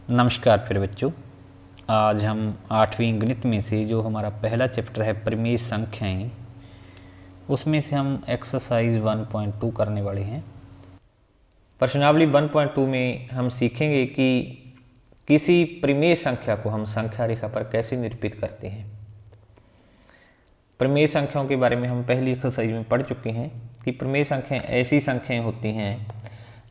नमस्कार फिर बच्चों। आज हम 8वीं गणित में से जो हमारा पहला चैप्टर है परिमेय संख्याएं, उसमें से हम एक्सरसाइज 1.2 करने वाले हैं। प्रश्नावली 1.2 में हम सीखेंगे कि किसी परिमेय संख्या को हम संख्या रेखा पर कैसे निरूपित करते हैं। परिमेय संख्याओं के बारे में हम पहली एक्सरसाइज में पढ़ चुके हैं कि परिमेय संख्याएं ऐसी संख्याएं होती हैं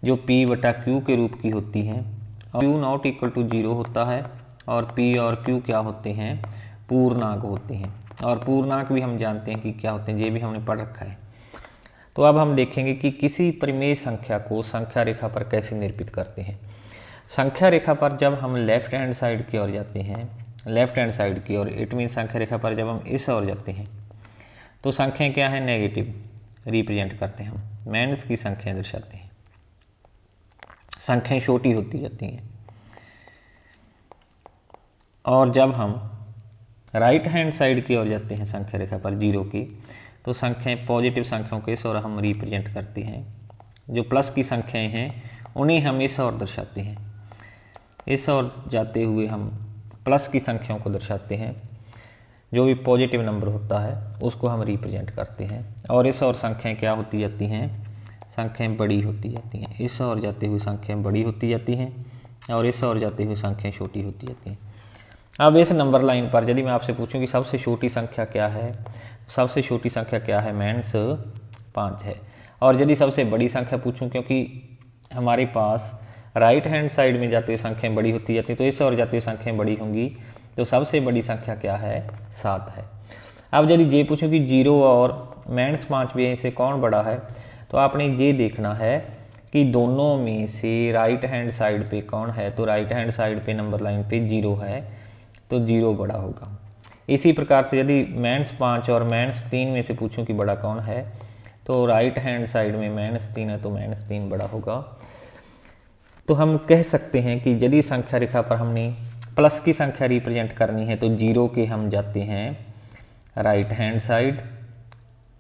जो p/q के रूप की होती हैं और q नॉट इक्वल टू 0 होता है और p और q क्या होते हैं, पूर्णांक होते हैं। और पूर्णांक भी हम जानते हैं कि क्या होते हैं, ये भी हमने पढ़ रखा है। तो अब हम देखेंगे कि किसी परिमेय संख्या को संख्या रेखा पर कैसे निरूपित करते हैं। संख्या रेखा पर जब हम लेफ्ट हैंड साइड की ओर जाते हैं, लेफ्ट हैंड साइड की ओर, इट मीन संख्या रेखा पर जब हम इस ओर जाते हैं तो संख्याएं क्या है, नेगेटिव रिप्रेजेंट करते हैं, हम माइनस की संख्याएं दर्शाते हैं, संख्याएं छोटी होती जाती हैं। और जब हम राइट हैंड साइड की ओर जाते हैं संख्या रेखा पर जीरो की, तो संख्याएं पॉजिटिव संख्याओं के इस ओर हम रिप्रेजेंट करते हैं। जो प्लस की संख्याएं हैं उन्हें हम इस ओर दर्शाते हैं, इस ओर जाते हुए हम प्लस की संख्याओं को दर्शाते हैं। जो भी पॉजिटिव नंबर होता है उसको हम रिप्रेजेंट करते हैं। और इस ओर संख्याएं क्या होती जाती हैं, संख्याएं बड़ी होती जाती हैं। इस ओर जाते हुए संख्याएं बड़ी होती जाती हैं और इस ओर जाते हुए संख्याएं छोटी होती जाती हैं। अब इस नंबर लाइन पर यदि मैं आपसे पूछूं कि सबसे छोटी संख्या क्या है, सबसे छोटी संख्या क्या है, -5 है। और यदि सबसे बड़ी संख्या पूछूं, क्योंकि हमारे पास राइट हैंड साइड में जाते हुए संख्याएं बड़ी होती जाती हैं, तो इस ओर जाते हुए संख्याएं बड़ी होंगी, तो सबसे बड़ी संख्या क्या है, 7 है। अब यदि ये पूछूं कि 0 और -5 में से कौन बड़ा है, तो आपने ये देखना है कि दोनों में से राइट हैंड साइड पे कौन है। तो राइट हैंड साइड पे नंबर लाइन पे 0 है, तो 0 बड़ा होगा। इसी प्रकार से यदि -5 और -3 में से पूछूं कि बड़ा कौन है, तो राइट हैंड साइड में -3 है, तो -3 बड़ा होगा। तो हम कह सकते हैं कि यदि संख्या रेखा पर हमने प्लस की संख्या रिप्रेजेंट करनी है तो 0 के हम जाते हैं राइट हैंड साइड,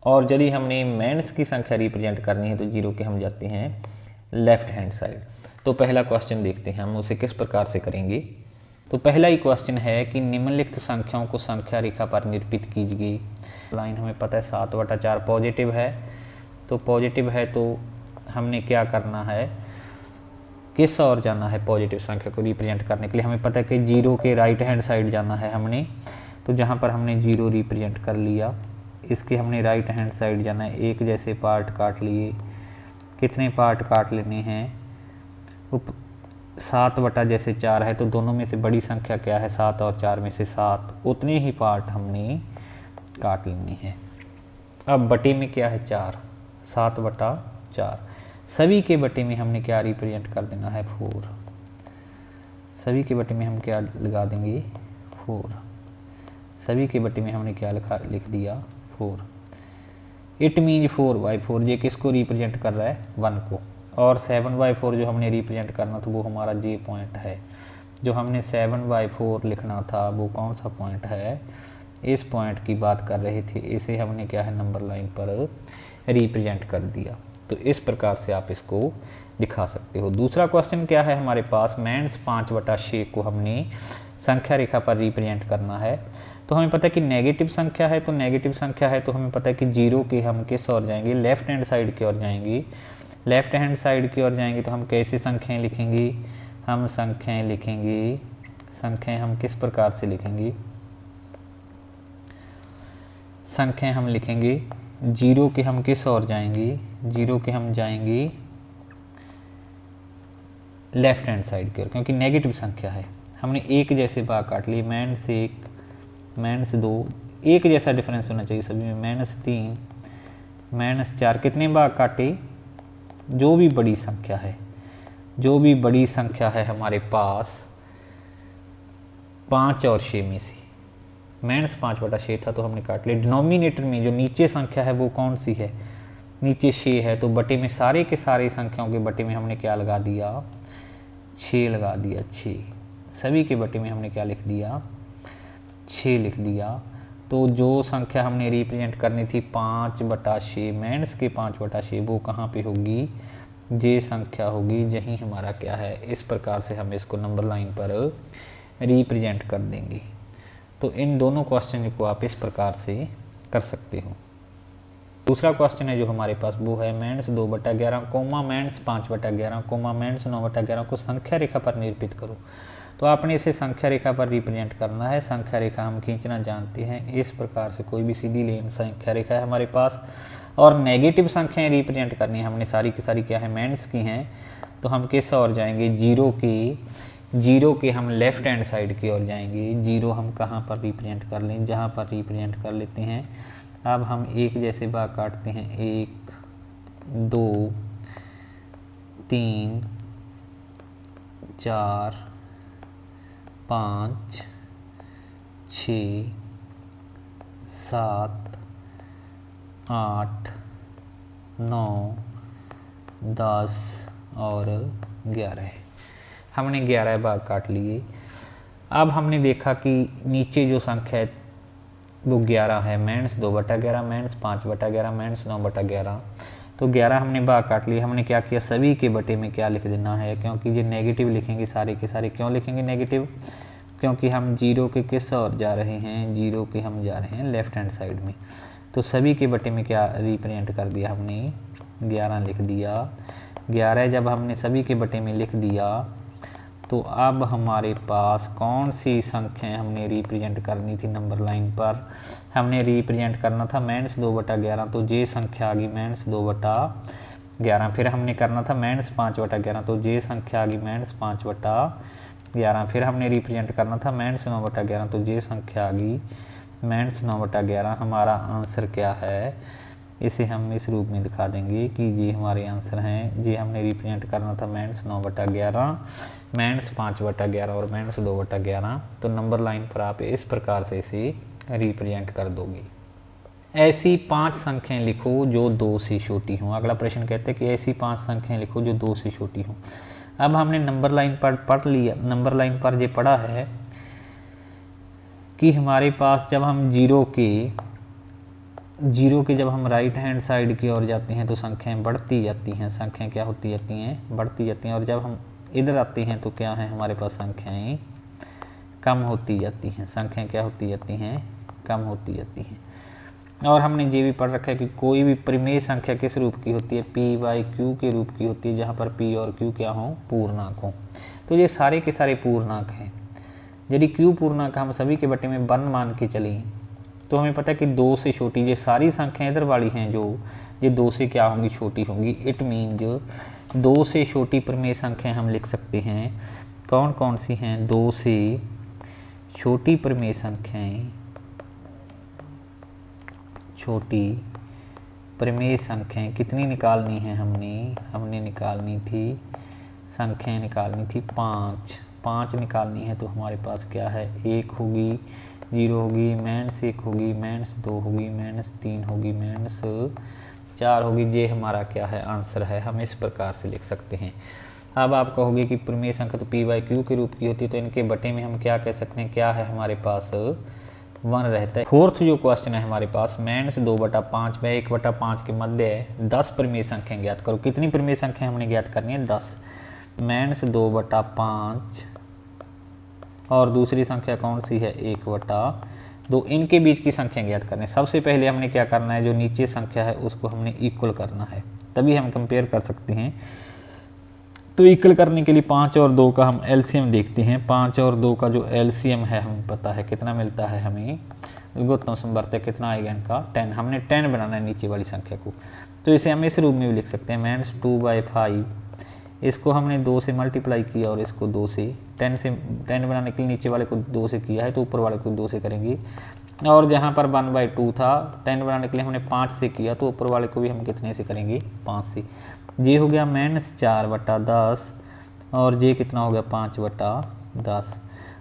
और यदि हमने माइनस की संख्या रिप्रेजेंट करनी है तो 0 के हम जाते हैं लेफ्ट हैंड साइड। तो पहला क्वेश्चन देखते हैं हम उसे किस प्रकार से करेंगे। तो पहला ही क्वेश्चन है कि निम्नलिखित संख्याओं को संख्या रेखा पर निरूपित कीजिए। लाइन हमें पता है 7/4 पॉजिटिव है, तो पॉजिटिव है तो हमने क्या करना है, किस ओर जाना है पॉजिटिव संख्या को रिप्रेजेंट करने के लिए। हमें पता है कि 0 के राइट हैंड साइड जाना है हमने, तो जहाँ पर हमने 0 रिप्रेजेंट कर लिया, इसके हमने राइट हैंड साइड जाना है। एक जैसे पार्ट काट लिए, कितने पार्ट काट लेने हैं, 7/4 है, तो दोनों में से बड़ी संख्या क्या है, 7 और 4 में से 7, उतने ही पार्ट हमने काट लेने हैं। अब बटे में क्या है, 4, 7/4, सभी के बटे में हमने क्या रिप्रेजेंट कर देना है, 4। सभी के बटे में हम क्या लगा देंगे, 4। सभी के बटे में हमने क्या लिख दिया, 4। इट मीन 4/4 ये किसको रिप्रेजेंट कर रहा है, 1 को। और 7/4 जो हमने रिप्रेजेंट करना था वो हमारा जे पॉइंट है। जो हमने 7/4 लिखना था वो कौन सा पॉइंट है, इस पॉइंट की बात कर रहे थे, इसे हमने क्या है नंबर लाइन पर रिप्रेजेंट कर दिया। तो इस प्रकार से आप इसको दिखा सकते हो। दूसरा क्वेश्चन क्या है हमारे पास, -5/6 को हमने संख्या रेखा पर रिप्रेजेंट करना है। तो हमें पता है कि नेगेटिव संख्या है, तो नेगेटिव संख्या है तो हमें पता है कि 0 के हम किस ओर जाएंगे, लेफ्ट हैंड साइड की ओर जाएंगे। लेफ्ट हैंड साइड की ओर जाएंगे तो हम कैसे संख्याएं लिखेंगे, हम संख्याएं लिखेंगे, संख्याएं हम किस प्रकार से लिखेंगे, संख्याएं हम लिखेंगे 0 के हम किस ओर जाएंगे, 0 के हम जाएंगे लेफ्ट हैंड साइड की ओर, क्योंकि नेगेटिव संख्या है। हमने एक जैसे भाग काट लिए, -1, -2, एक जैसा डिफरेंस होना चाहिए सभी में, -3, -4, कितने भाग काटे, जो भी बड़ी संख्या है, जो भी बड़ी संख्या है हमारे पास 5 और 6 में से, -5/6 था तो हमने काट लिया। डिनोमिनेटर में जो नीचे संख्या है वो कौन सी है, नीचे 6 है, तो बटे में सारे के सारे संख्याओं के बटे में हमने क्या लगा दिया, 6 लगा दिया, 6। सभी के बटे में हमने क्या लिख दिया, 6 लिख दिया। तो जो संख्या हमने रिप्रेजेंट करनी थी 5/6, माइनस के 5/6, वो कहाँ पे होगी, जे संख्या होगी यही हमारा क्या है, इस प्रकार से हम इसको नंबर लाइन पर रिप्रेजेंट कर देंगे। तो इन दोनों क्वेश्चन को आप इस प्रकार से कर सकते हो। दूसरा क्वेश्चन है जो हमारे पास वो है -2/11 कोमा -5/11 कोमा -9/11 को संख्या रेखा पर निरूपित करो। तो आपने इसे संख्या रेखा पर रिप्रेजेंट करना है। संख्या रेखा हम खींचना जानते हैं, इस प्रकार से कोई भी सीधी लेन संख्या रेखा है हमारे पास। और नेगेटिव संख्याएं रिप्रेजेंट करनी है हमने, सारी की सारी क्या है, माइनस की हैं। तो हम किस ओर जाएंगे, जीरो के हम लेफ्ट हैंड साइड की ओर जाएंगे। जीरो हम कहाँ पर रिप्रेजेंट कर लें, जहाँ पर रिप्रेजेंट कर लेते हैं। अब हम एक जैसे भाग काटते हैं, 1 2 3 4 5 6 7 8 9 10 और 11। हमने 11 भाग काट लिए। अब हमने देखा कि नीचे जो संख्या है वो 11 है, -2/11 -5/11 -9/11। तो 11 हमने भाग काट लिए। हमने क्या किया, सभी के बटे में क्या लिख देना है, क्योंकि ये नेगेटिव लिखेंगे सारे के सारे। क्यों लिखेंगे नेगेटिव, क्योंकि हम जीरो के किस ओर जा रहे हैं, जीरो के हम जा रहे हैं लेफ्ट हैंड साइड में। तो सभी के बटे में क्या रिप्रेजेंट कर दिया हमने, 11 लिख दिया। 11 जब हमने सभी के बटे में लिख दिया तो अब हमारे पास कौन सी संख्याएं हमने रिप्रेजेंट करनी थी नंबर लाइन पर, हमने रिप्रेजेंट करना था -2/11। तो जे संख्या आ गई -2/11। फिर हमने करना था -5/11। तो जे संख्या आ गई -5/11। फिर हमने रिप्रेजेंट करना था -9/11। तो जे संख्या आ गई -9/11। हमारा आंसर क्या है, इसे हम इस रूप में दिखा देंगे कि ये हमारे आंसर हैं। ये हमने रिप्रेजेंट करना था -9/11, -5/11 और -2/11। तो नंबर लाइन पर आप इस प्रकार से इसे रिप्रेजेंट कर दोगे। ऐसी 5 संख्याएं लिखो जो 2 से छोटी हों। अगला प्रश्न कहते हैं कि ऐसी 5 संख्याएं लिखो जो 2 से छोटी हों। अब हमने नंबर लाइन पर पढ़ लिया, नंबर लाइन पर ये पढ़ा है कि हमारे पास जब हम जीरो के जब हम राइट हैंड साइड की ओर जाते हैं तो संख्याएं बढ़ती जाती हैं। संख्याएं क्या होती जाती हैं, बढ़ती जाती हैं। और जब हम इधर आते हैं तो क्या है, हमारे पास संख्याएं कम होती जाती हैं। संख्याएं क्या होती जाती हैं, कम होती जाती हैं। और हमने ये भी पढ़ रखा है कि कोई भी परिमेय संख्या किस रूप की होती है, p/q के रूप की होती है, जहाँ पर p और q क्या हों, पूर्णांक हों। तो ये सारे के सारे पूर्णांक हैं। यदि q पूर्णांक हम सभी के बटे में 1 मान के चलें तो हमें पता है कि 2 से छोटी ये सारी संख्याएं इधर वाली हैं जो ये 2 से क्या होंगी, छोटी होंगी। इट मीन जो 2 से छोटी परिमेय संख्याएं हम लिख सकते हैं। कौन कौन सी हैं, 2 से छोटी परिमेय संख्याएं, छोटी परिमेय संख्याएं कितनी निकालनी है, हमने निकालनी थी, संख्याएं निकालनी थी 5 निकालनी है। तो हमारे पास क्या है, 1 होगी, 0 होगी, -1 होगी, -2 होगी, -3 होगी, -4 होगी। ये हमारा क्या है, आंसर है। हम इस प्रकार से लिख सकते हैं। अब आप कहोगे कि परिमेय संख्या तो p/q के रूप की होती है, तो इनके बटे में हम क्या कह सकते हैं, क्या है हमारे पास 1 रहता है। फोर्थ जो क्वेश्चन है हमारे पास, -2/5 में 1/5 के मध्य 10 परिमेय संख्या ज्ञात करो। कितनी परिमेय संख्या हमने ज्ञात करनी है, 10। -2/5 और दूसरी संख्या कौन सी है, 1/2। इनके बीच की संख्या ज्ञात करनी है। सबसे पहले हमने क्या करना है, जो नीचे संख्या है उसको हमने इक्वल करना है, तभी हम कंपेयर कर सकते हैं। तो इक्वल करने के लिए 5 और 2 का हम एलसीएम देखते हैं। 5 और 2 का जो एलसीएम है हमें पता है कितना मिलता है, हमें गुणोत्तम संवर्तक कितना आएगा इनका, 10। हमने 10 बनाना है नीचे वाली संख्या को। तो इसे हम इस रूप में भी लिख सकते हैं, -2/5। इसको हमने 2 से मल्टीप्लाई किया और इसको 2 से 10 बनाने के लिए नीचे वाले को 2 से किया है, तो ऊपर वाले को 2 से करेंगे। और जहाँ पर 1/2 था, 10 बनाने के लिए हमने 5 से किया, तो ऊपर वाले को भी हम कितने से करेंगे, 5 से। ये हो गया -4/10 और ये कितना हो गया, 5/10।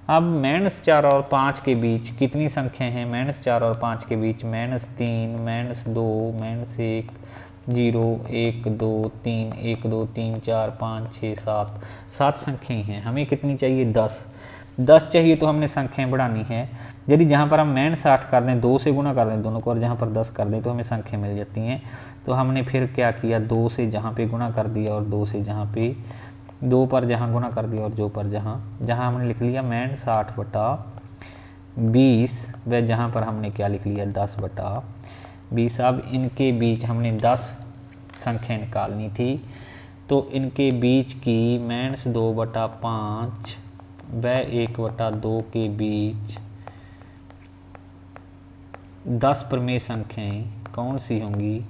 अब -4 और 5 के बीच कितनी संख्या है, -4 और 5 के बीच -3, -2, -1, 0, 1, 2, 3, 1, 2, 3, 4, 5, 6, 7 संख्याएं हैं। हमें कितनी चाहिए, 10। 10 चाहिए तो हमने संख्याएं बढ़ानी है। यदि जहाँ पर हम मैन 60 कर दें, 2 से गुना कर दें दोनों को, और जहाँ पर 10 कर दें तो हमें संख्या मिल जाती हैं। तो हमने फिर क्या किया, 2 से जहाँ पे गुना कर दिया और 2 से जहाँ पे 2 पर जहाँ गुना कर दिया और 2 पर जहाँ हमने लिख लिया मैन 60 बटा 20, व जहाँ पर हमने क्या लिख लिया 10 बटा 20। अब इनके बीच हमने 10 संख्या निकालनी थी, तो इनके बीच की मैंस 2 बटा 5 व 1 बटा 2 के बीच 10 प्रमेय संख्याएं कौन सी होंगी,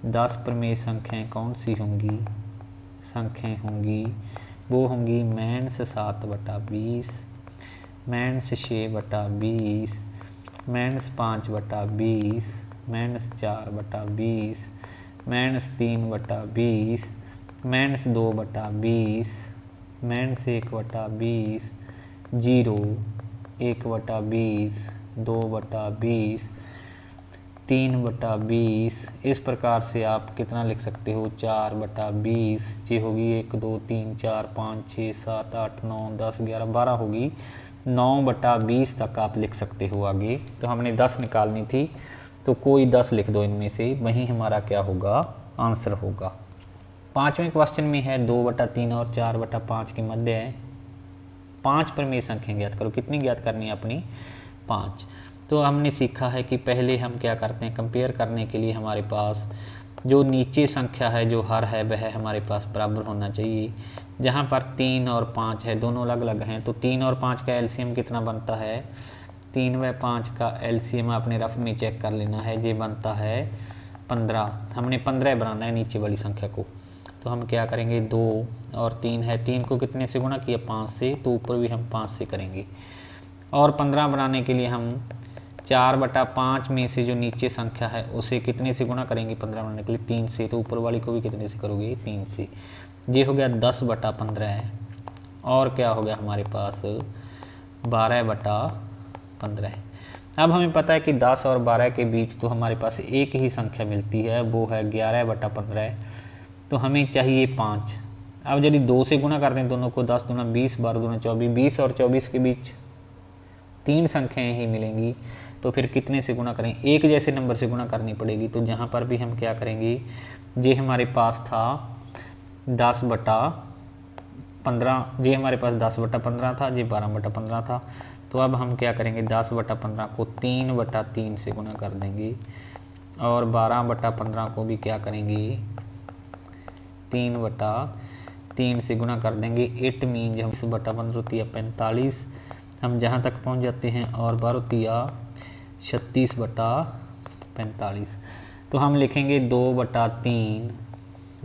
10 प्रमेय संख्याएं कौन सी होंगी, संख्याएं होंगी वो होंगी मैंस 7 बटा 20, मैंस 6 बटा 20, मैंस 5 बटा 20, मैंस 4 बटा 20, मैंस 3 बटा 20, मैंस 2 बटा 20, मैंस 1 बटा 20, 0, 1 बटा 20, 2 बटा 20, 3 बटा 20। इस प्रकार से आप कितना लिख सकते हो, 4 बटा 20, ये होगी 1 2 3 4 5 6 7 8 9 10 11 12 होगी, 9 बटा 20 तक आप लिख सकते हो आगे। तो हमने 10 निकालनी थी, तो कोई 10 लिख दो इनमें से, वही हमारा क्या होगा, आंसर होगा। 5वें क्वेश्चन में है 2 बटा 3 और 4 बटा 5 के मध्य है 5 प्रमेय संख्या ज्ञात करो। कितनी ज्ञात करनी है अपनी, 5। तो हमने सीखा है कि पहले हम क्या करते हैं, कंपेयर करने के लिए हमारे पास जो नीचे संख्या है, जो हर है, वह हमारे पास बराबर होना चाहिए। जहाँ पर 3 और 5 है, दोनों अलग अलग हैं, तो 3 और 5 का एलसीएम कितना बनता है, 3 व 5 का एलसीएम आपने रफ में चेक कर लेना है, ये बनता है 15। हमने 15 बनाना है नीचे वाली संख्या को, तो हम क्या करेंगे, 2 और 3 है, 3 को कितने से गुणा किया, 5 से, तो ऊपर भी हम 5 से करेंगे। और 15 बनाने के लिए हम 4 बटा 5 में से जो नीचे संख्या है उसे कितने से गुणा करेंगे 15 बनाने के लिए, 3 से, तो ऊपर वाली को भी कितने से करोगे, 3 से। ये हो गया 10 बटा 15 है, और क्या हो गया हमारे पास 12 बटा 15 है। अब हमें पता है कि 10 और 12 के बीच तो हमारे पास एक ही संख्या मिलती है, वो है 11 बटा 15, तो हमें चाहिए 5। अब यदि 2 से गुणा कर दें दोनों को, 10 दूना 20, 12 दूना 24, 20 और 24 के बीच 3 संख्याएं ही मिलेंगी, तो फिर कितने से गुणा करें, एक जैसे नंबर से गुणा करनी पड़ेगी। तो जहाँ पर भी हम क्या करेंगे, ये हमारे पास था 10 बटा 15, ये हमारे पास 10 बटा 15 था, ये 12 बटा 15 था। तो अब हम क्या करेंगे, 10 बटा 15 को 3 बटा 3 से गुणा कर देंगे, और 12 बटा 15 को भी क्या करेंगे, 3 बटा 3 से गुणा कर देंगे। इट मीन हम 20 बटा 15 45, हम जहाँ तक पहुँच जाते हैं, और 12 36 बटा 45। तो हम लिखेंगे 2 बटा 3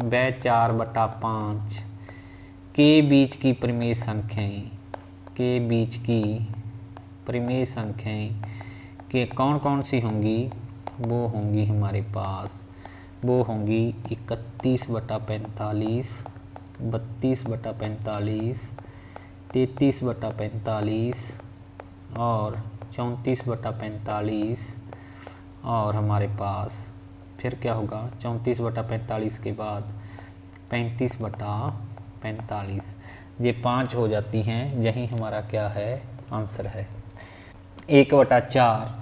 व 4 बटा 5 के बीच की परिमेय संख्याएं, के बीच की परिमेय संख्याएं के कौन कौन सी होंगी, वो होंगी हमारे पास, वो होंगी 31 बटा 45, 32 बटा 45, 33 बटा 45 और 34 बटा 45, और हमारे पास फिर क्या होगा, 34 बटा 45 के बाद 35 बटा 45। ये 5 हो जाती हैं, यही हमारा क्या है, आंसर है। 1 बटा 4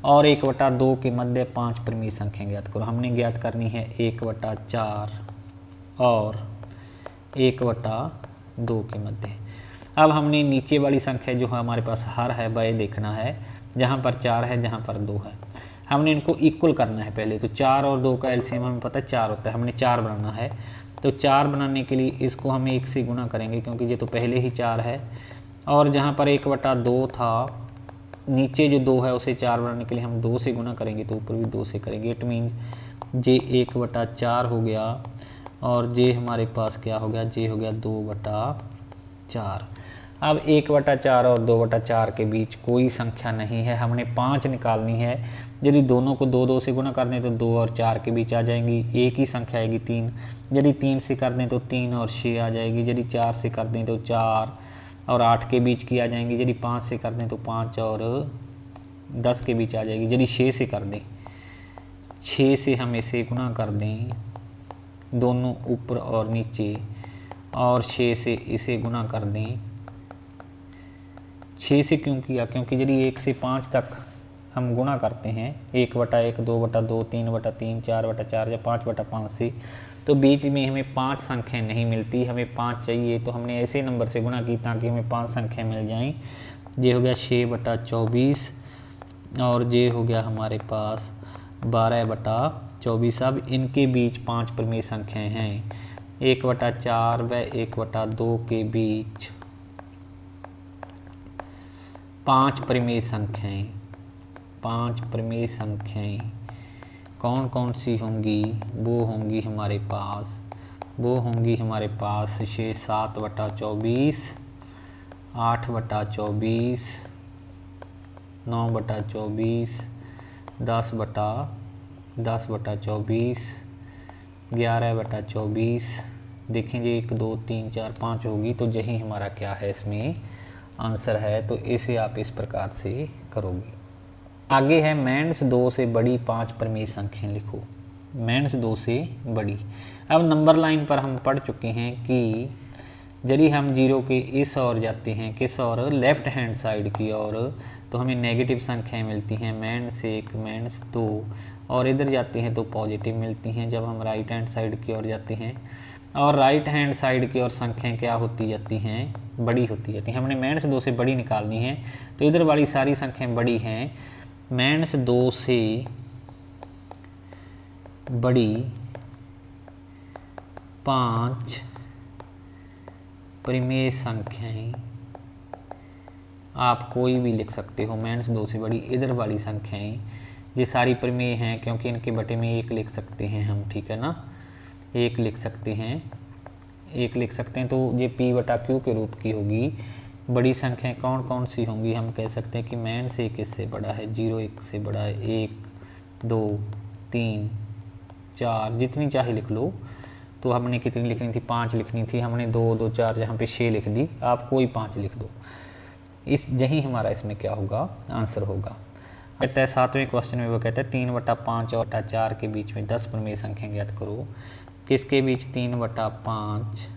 और 1 बटा 2 के मध्य 5 परिमेय संख्या ज्ञात करो। हमने ज्ञात करनी है 1 बटा 4 और 1 बटा 2 के मध्य। अब हमने नीचे वाली संख्या जो है हमारे पास हर है, वह देखना है, जहाँ पर 4 है, जहाँ पर 2 है, हमने इनको इक्वल करना है पहले। तो 4 और 2 का एलसीएम हमें पता है 4 होता है, हमने 4 बनाना है। तो 4 बनाने के लिए इसको हम 1 से गुना करेंगे, क्योंकि ये तो पहले ही 4 है, और जहाँ पर 1 बटा 2 था, नीचे जो 2 है उसे 4 बनाने के लिए हम 2 से गुना करेंगे, तो ऊपर भी 2 से करेंगे। इट मीन जे 1 बटा 4 हो गया, और जे हमारे पास क्या हो गया, जे हो गया 2 बटा 4। अब 1 बटा 4 और 2 बटा 4 के बीच कोई संख्या नहीं है, हमने 5 निकालनी है। यदि दोनों को 2 से गुना कर दें तो 2 और 4 के बीच आ जाएंगी, एक ही संख्या आएगी 3। यदि 3 से कर दें तो 3 और 6 आ जाएगी, यदि 4 से कर दें तो 4 और 8 के बीच की आ जाएंगी, यदि 5 से कर दें तो 5 और 10 के बीच आ जाएगी, यदि 6 से कर दें, 6 से हम इसे गुना कर दें, दोनों ऊपर और नीचे, और 6 से इसे गुना कर दें, 6 से क्यों किया, क्योंकि यदि 1 से 5 तक हम गुणा करते हैं 1/1, 2/2, 3/3, 4/4 या 5/5 से, तो बीच में हमें 5 संख्याएं नहीं मिलती, हमें 5 चाहिए। तो हमने ऐसे नंबर से गुणा की ताकि हमें 5 संख्याएं मिल जाएं। ये हो गया 6/24 और ये हो गया हमारे पास 12/24। अब इनके बीच 5 परिमेय संख्याएं हैं। 1/4 व 1/2 के बीच 5 परिमेय संख्याएं, 5 परिमेय संख्याएं कौन कौन सी होंगी? वो होंगी हमारे पास 6 7/24, 8/24, 9/24, 10/24, 11/24। देखेंगे 1 2 3 4 5 होगी, तो यही हमारा क्या है इसमें आंसर है। तो इसे आप इस प्रकार से करोगे। आगे है मेंस 2 से बड़ी 5 परिमेय संख्याएं लिखो। मेंस 2 से बड़ी। अब नंबर लाइन पर हम पढ़ चुके हैं कि यदि हम 0 के इस ओर जाते हैं, किस ओर? लेफ्ट हैंड साइड की ओर, तो हमें नेगेटिव संख्याएं मिलती हैं मेंस 1, मेंस 2, और इधर जाते हैं तो पॉजिटिव मिलती हैं जब हम राइट हैंड साइड की ओर जाते हैं। और राइट हैंड साइड की ओर संख्याएं क्या होती जाती हैं? बड़ी होती जाती हैं। हमने मेंस 2 से बड़ी निकालनी है, तो इधर वाली सारी संख्याएं बड़ी हैं। मेंस 2 से बड़ी 5 परिमेय संख्याएं आप कोई भी लिख सकते हो। मेंस 2 से बड़ी इधर वाली संख्याएं ये सारी परिमेय हैं, क्योंकि इनके बटे में 1 लिख सकते हैं हम, ठीक है ना? 1 लिख सकते हैं, 1 लिख सकते हैं। तो ये P/Q के रूप की होगी। बड़ी संख्याएं कौन कौन सी होंगी? हम कह सकते हैं कि मेंस 1 इससे बड़ा है, 0 1 से बड़ा है, 1 2 3 4, जितनी चाहे लिख लो। तो हमने कितनी लिखनी थी? 5 लिखनी थी। हमने 2 2 4 यहाँ पे 6 लिख दी, आप कोई 5 लिख दो। यही हमारा इसमें क्या होगा? आंसर होगा। कहता है 7वें क्वेश्चन में वो कहता है 3/5 और 4 के बीच में 10 परिमेय संख्या ज्ञात करो। किसके बीच? 3/5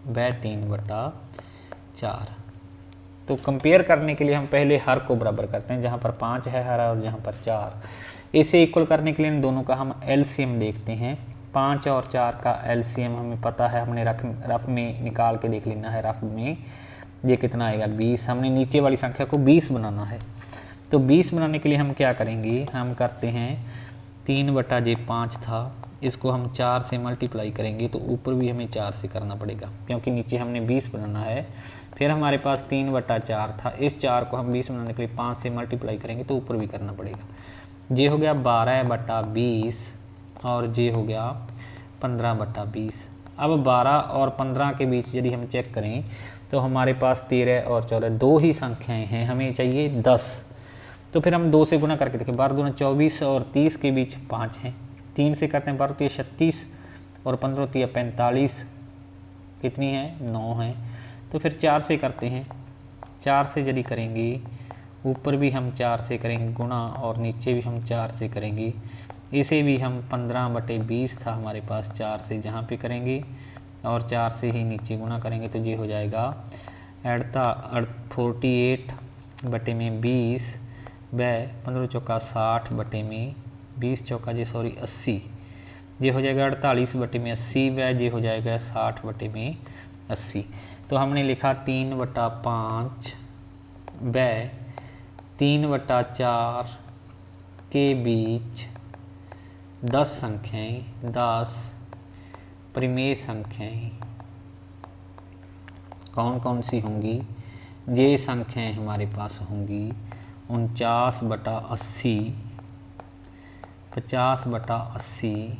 व 3/4। तो कंपेयर करने के लिए हम पहले हर को बराबर करते हैं, जहाँ पर 5 है हर और जहाँ पर 4। इसे इक्वल करने के लिए इन दोनों का हम एलसीएम देखते हैं। 5 और 4 का एलसीएम हमें पता है, हमने रफ में निकाल के देख लेना है। रफ में ये कितना आएगा? 20। हमने नीचे वाली संख्या को 20 बनाना है। तो 20 बनाने के लिए हम क्या करेंगे? हम करते हैं 3/5 था, इसको हम 4 से मल्टीप्लाई करेंगे, तो ऊपर भी हमें 4 से करना पड़ेगा, क्योंकि नीचे हमने 20 बनाना है। फिर हमारे पास 3/4 था, इस 4 को हम 20 बनाने के लिए 5 से मल्टीप्लाई करेंगे, तो ऊपर भी करना पड़ेगा। ये हो गया 12/20 और ये हो गया 15/20। अब 12 और 15 के बीच यदि हम चेक करें तो हमारे पास 13 और 14 दो ही संख्याएं हैं, हमें चाहिए 10। तो फिर हम 2 से गुना करके देखें। 12 दूना 24 और 30 के बीच 5 हैं। 3 से करते हैं 12 3 36 और 15 3 45, कितनी है? 9 है। तो फिर 4 से करते हैं। 4 से यदि करेंगे, ऊपर भी हम 4 से करेंगे गुणा और नीचे भी हम 4 से करेंगे। इसे भी हम 15/20 था हमारे पास, 4 से जहाँ पे करेंगे और 4 से ही नीचे गुणा करेंगे, तो ये हो जाएगा 48/20 व 15 चौका 60/20, 20 चौका 80। ये हो जाएगा 48/80 व ये हो जाएगा 60/80। तो हमने लिखा 3/5 व 3/4 के बीच 10 संख्याएं, 10 परिमेय संख्याएं कौन कौन सी होंगी? ये संख्याएं हमारे पास होंगी 49/80, 50/80,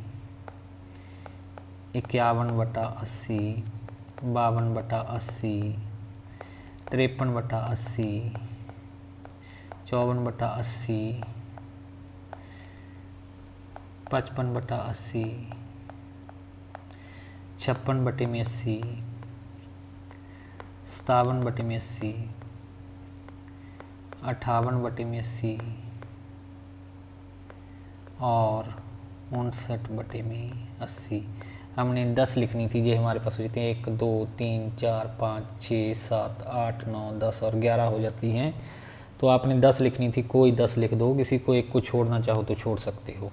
51/80, 52/80, 53/80, 54/80, 55/80, 56/80, 57/80, 58/80 और 59/80। हमने 10 लिखनी थी, ये हमारे पास हो जाती है 1 2 3 4 5 6 7 8 9 10 और 11 हो जाती हैं। तो आपने 10 लिखनी थी, कोई 10 लिख दो, किसी को एक को छोड़ना चाहो तो छोड़ सकते हो।